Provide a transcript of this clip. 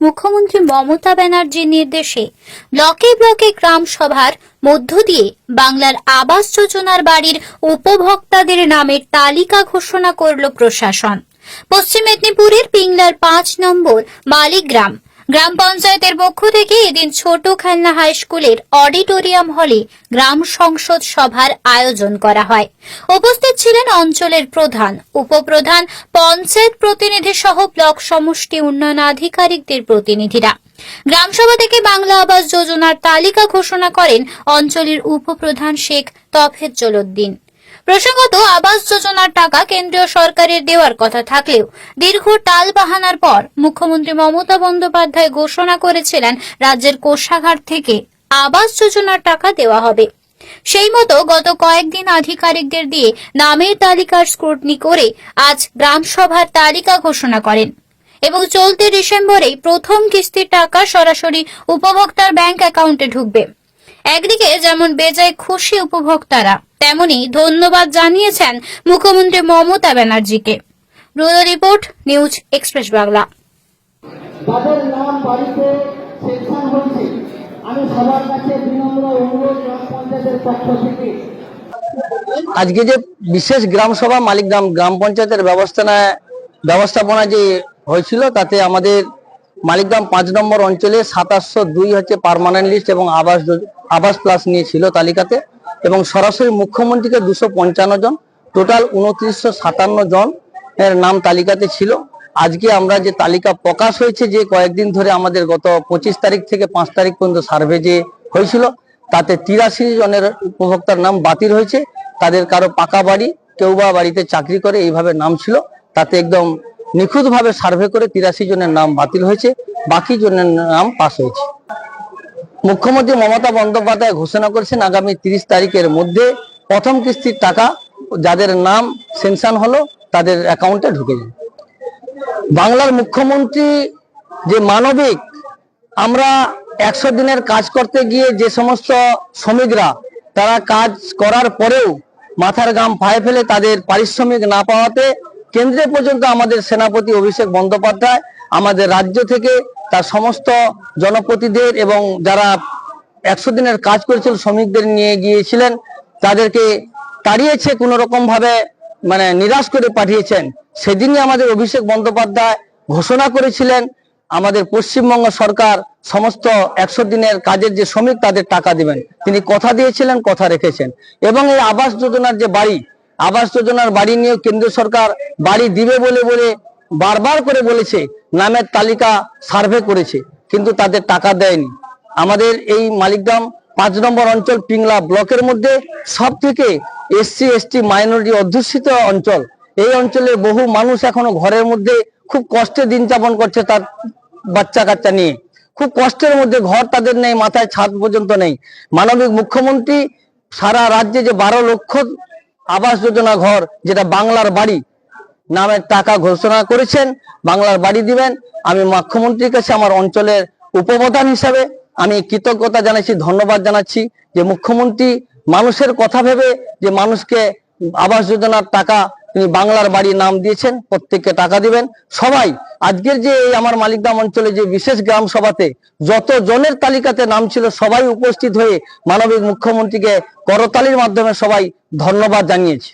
মুখ্যমন্ত্রী মমতা ব্যানার্জির নির্দেশে ব্লকে ব্লকে গ্রাম সভার মধ্য দিয়ে বাংলার আবাস যোজনার বাড়ির উপভোক্তাদের নামের তালিকা ঘোষণা করল প্রশাসন। পশ্চিম মেদিনীপুরের পিংলার 5 নম্বর মালিগ্রাম গ্রাম পঞ্চায়েতের পক্ষ থেকে এদিন ছোট খেলনা হাই স্কুলের অডিটোরিয়াম হলে গ্রাম সংসদ সভার আয়োজন করা হয়। উপস্থিত ছিলেন অঞ্চলের প্রধান, উপপ্রধান, পঞ্চায়েত প্রতিনিধি সহ ব্লক সমষ্টি উন্নয়ন আধিকারিকদের প্রতিনিধিরা। গ্রামসভা থেকে বাংলা আবাস যোজনার তালিকা ঘোষণা করেন অঞ্চলের উপপ্রধান শেখ তফেজ্জল উদ্দিন। প্রসঙ্গত, আবাস যোজনার টাকা কেন্দ্রীয় সরকারের দেওয়ার কথা থাকলেও দীর্ঘ টালবাহানার পর মুখ্যমন্ত্রী মমতা বন্দ্যোপাধ্যায় ঘোষণা করেছিলেন রাজ্যের কোষাগার থেকে আবাস যোজনার টাকা দেওয়া হবে। সেই মতো গত কয়েকদিন আধিকারিকদের দিয়ে নামের তালিকার স্ক্রুটনি করে আজ গ্রামসভার তালিকা ঘোষণা করেন এবং চলতি ডিসেম্বরেই প্রথম কিস্তির টাকা সরাসরি উপভোক্তার ব্যাংক অ্যাকাউন্টে ঢুকবে। একদিকে যেমন বেজায় খুশি উপভোক্তারা, তেমনি ধন্যবাদ জানিয়েছেন মুখ্যমন্ত্রী মমতা ব্যানার্জিকে। Bureau report, news express Bangla. তাদের নাম বাড়িতে সেকশন হয়েছে, আমি সবার কাছে বিনম্র অনুরোধ গ্রাম পঞ্চায়েতের পক্ষ থেকে আজকে যে বিশেষ গ্রাম সভা মালিগ্রাম গ্রাম পঞ্চায়েতের ব্যবস্থাপনা যে হয়েছিল, তাতে আমাদের মালিগ্রাম 5 নম্বর অঞ্চলে 2702 হচ্ছে পার্মানেন্ট লিস্ট এবং আবাস প্লাস নিয়েছিল তালিকাতে, এবং সরাসরি মুখ্যমন্ত্রীকে 255 জন, টোটাল 2957 জন এর নাম তালিকাতে ছিল। আজকে আমরা যে তালিকা প্রকাশ হয়েছে, যে কয়েকদিন ধরে আমাদের গত 25 তারিখ থেকে 5 তারিখ পর্যন্ত সার্ভে যে হয়েছিল, তাতে 83 জনের উপভোক্তার নাম বাতিল হয়েছে। তাদের কারো পাকা বাড়ি, কেউ বা বাড়িতে চাকরি করে, এইভাবে নাম ছিল। তাতে একদম নিখুঁতভাবে সার্ভে করে 83 জনের নাম বাতিল হয়েছে, বাকি জনের নাম পাস হয়েছে। মুখ্যমন্ত্রী মমতা বন্দ্যোপাধ্যায় ঘোষণা করেছেন আগামী 30 তারিখের মধ্যে প্রথম কিস্তির টাকা যাদের নাম সেনশন হলো তাদের অ্যাকাউন্টে ঢুকে যাবে। বাংলার মুখ্যমন্ত্রী যে মানবিক, আমরা 100 দিনের কাজ করতে গিয়ে যে সমস্ত শ্রমিকরা তারা কাজ করার পরেও মাথার ঘাম পায়ে ফেলে তাদের পারিশ্রমিক না পাওয়াতে কেন্দ্রে পর্যন্ত আমাদের সেনাপতি অভিষেক বন্দ্যোপাধ্যায় আমাদের রাজ্য থেকে তার সমস্ত জনপ্রতিনিধিদের এবং যারা 100 দিনের কাজ করেছিল শ্রমিকদের নিয়ে গিয়েছিলেন, তাদেরকে তাড়িয়েছে, কোনো রকম ভাবে নিরাশ করে পাঠিয়েছেন। সেদিনই আমাদের অভিষেক বন্দ্যোপাধ্যায় ঘোষণা করেছিলেন আমাদের পশ্চিমবঙ্গ সরকার সমস্ত 100 দিনের কাজের যে শ্রমিক তাদের টাকা দিবেন। তিনি কথা দিয়েছিলেন, কথা রেখেছেন। এবং এই আবাস যোজনার যে বাড়ি, আবাস যোজনার বাড়ি নিয়েও কেন্দ্র সরকার বাড়ি দিবে বলে বারবার করে বলেছে, নামের তালিকা সার্ভে করেছে, কিন্তু তাদের টাকা দেয়নি। আমাদের এই মালিগ্রাম 5 নম্বর অঞ্চল পিংলা ব্লকের মধ্যে সব থেকে SC ST মাইনরিটি অধ্যুষিত অঞ্চল। এই অঞ্চলে বহু মানুষ এখনো ঘরের মধ্যে খুব কষ্টে দিন যাপন করছে, তার বাচ্চা কাচ্চা নিয়ে খুব কষ্টের মধ্যে, ঘর তাদের নেই, মাথায় ছাদ পর্যন্ত নেই। মানবিক মুখ্যমন্ত্রী সারা রাজ্যে যে 12 লক্ষ আবাস যোজনা ঘর, যেটা বাংলার বাড়ি নামের টাকা ঘোষণা করেছেন, বাংলার বাড়ি দিবেন। আমি মুখ্যমন্ত্রীর কাছে আমার অঞ্চলের উপপ্রধান হিসাবে আমি কৃতজ্ঞতা জানাচ্ছি, ধন্যবাদ জানাচ্ছি যে মুখ্যমন্ত্রী মানুষের কথা ভেবে যে মানুষকে আবাস যোজনার টাকা তিনি বাংলার বাড়ি নাম দিয়েছেন, প্রত্যেককে টাকা দিবেন। সবাই আজকের যে আমার মালিগ্রাম অঞ্চলে যে বিশেষ গ্রাম সভাতে যত জনের তালিকাতে নাম ছিল, সবাই উপস্থিত হয়ে মানবিক মুখ্যমন্ত্রীকে করতালির মাধ্যমে সবাই ধন্যবাদ জানিয়েছে।